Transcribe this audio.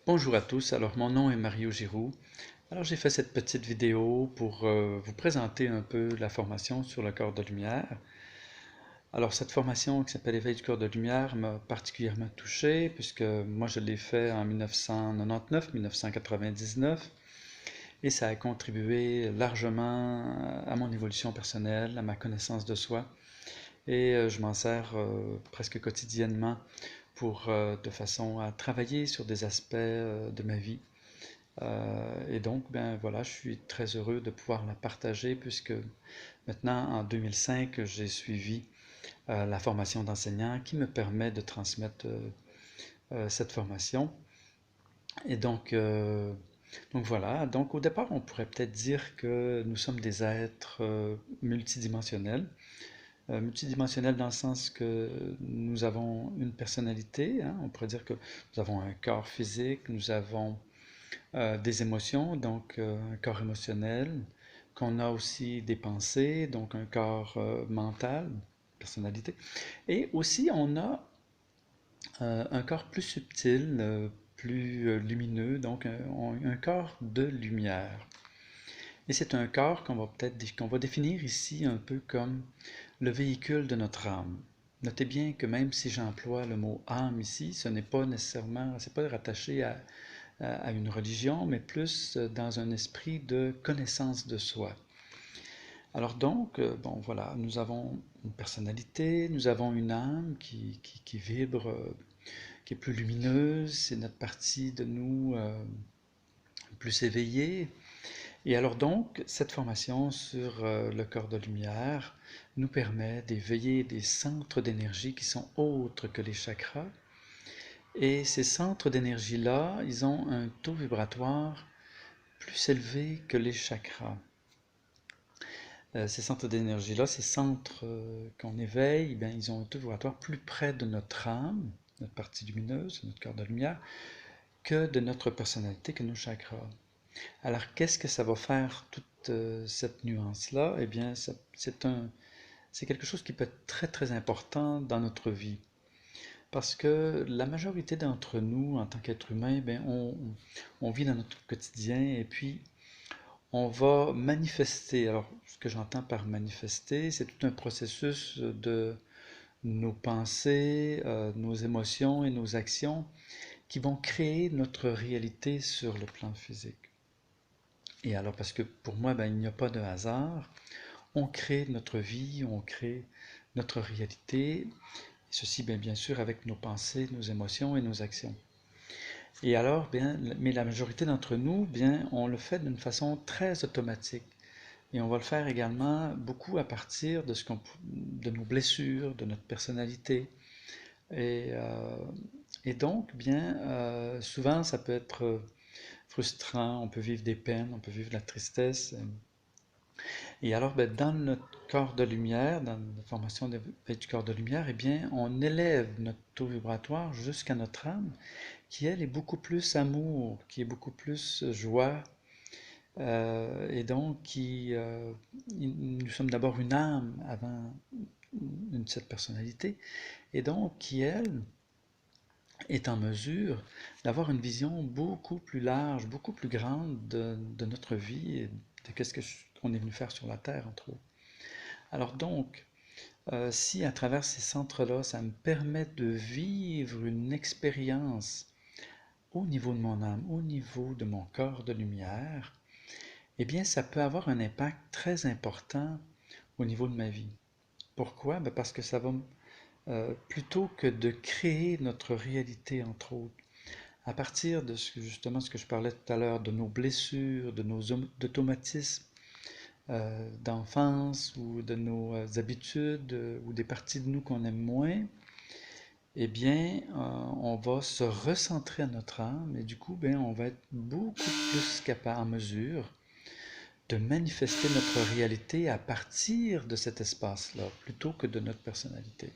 Bonjour à tous, alors mon nom est Mario Giroux. Alors j'ai fait cette petite vidéo pour vous présenter un peu la formation sur le corps de lumière. Alors cette formation qui s'appelle Éveil du corps de lumière m'a particulièrement touché puisque moi je l'ai fait en 1999-1999 et ça a contribué largement à mon évolution personnelle, à ma connaissance de soi et je m'en sers presque quotidiennement de façon à travailler sur des aspects de ma vie. Et donc, ben voilà, je suis très heureux de pouvoir la partager puisque maintenant, en 2005, j'ai suivi la formation d'enseignant qui me permet de transmettre cette formation. Et donc voilà, donc au départ, on pourrait peut-être dire que nous sommes des êtres multidimensionnels. Multidimensionnels dans le sens que nous avons une personnalité, hein. On pourrait dire que nous avons un corps physique, nous avons des émotions, donc un corps émotionnel, qu'on a aussi des pensées, donc un corps mental, personnalité, et aussi on a un corps plus subtil, plus lumineux, donc un corps de lumière. Et c'est un corps qu'on va définir ici un peu comme le véhicule de notre âme. Notez bien que même si j'emploie le mot âme ici, ce n'est pas nécessairement, c'est pas rattaché à une religion, mais plus dans un esprit de connaissance de soi. Alors donc, bon voilà, nous avons une personnalité, nous avons une âme qui vibre, qui est plus lumineuse, c'est notre partie de nous plus éveillée. Et alors donc, cette formation sur le corps de lumière nous permet d'éveiller des centres d'énergie qui sont autres que les chakras. Et ces centres d'énergie-là, ils ont un taux vibratoire plus élevé que les chakras. Ces centres d'énergie-là, ces centres qu'on éveille, eh bien, ils ont un taux vibratoire plus près de notre âme, notre partie lumineuse, notre corps de lumière, que de notre personnalité, que nos chakras. Alors, qu'est-ce que ça va faire, toute cette nuance-là? Eh bien, c'est quelque chose qui peut être très, très important dans notre vie. Parce que la majorité d'entre nous, en tant qu'être humain, ben, on vit dans notre quotidien et puis on va manifester. Alors, ce que j'entends par manifester, c'est tout un processus de nos pensées, nos émotions et nos actions qui vont créer notre réalité sur le plan physique. Et alors, parce que pour moi, ben, il n'y a pas de hasard, on crée notre vie, on crée notre réalité, ceci bien sûr avec nos pensées, nos émotions et nos actions. Et alors, bien, mais la majorité d'entre nous, bien, on le fait d'une façon très automatique. Et on va le faire également beaucoup à partir de nos blessures, de notre personnalité. Et, euh, et donc, bien, souvent, ça peut être frustrant, on peut vivre des peines, on peut vivre de la tristesse. Et alors, ben, dans notre corps de lumière, dans la formation du corps de lumière, eh bien, on élève notre taux vibratoire jusqu'à notre âme, qui, elle, est beaucoup plus amour, qui est beaucoup plus joie, et donc nous sommes d'abord une âme avant cette personnalité, et donc qui, elle, est en mesure d'avoir une vision beaucoup plus large, beaucoup plus grande de notre vie et de qu'est-ce qu'on est venu faire sur la Terre, entre autres. Alors donc, si à travers ces centres-là, ça me permet de vivre une expérience au niveau de mon âme, au niveau de mon corps de lumière, eh bien, ça peut avoir un impact très important au niveau de ma vie. Pourquoi? Ben parce que ça va, plutôt que de créer notre réalité, entre autres, à partir de justement ce que je parlais tout à l'heure, de nos blessures, de nos automatismes d'enfance ou de nos habitudes ou des parties de nous qu'on aime moins, eh bien, on va se recentrer à notre âme et du coup, ben, on va être beaucoup plus capable, en mesure de manifester notre réalité à partir de cet espace-là, plutôt que de notre personnalité.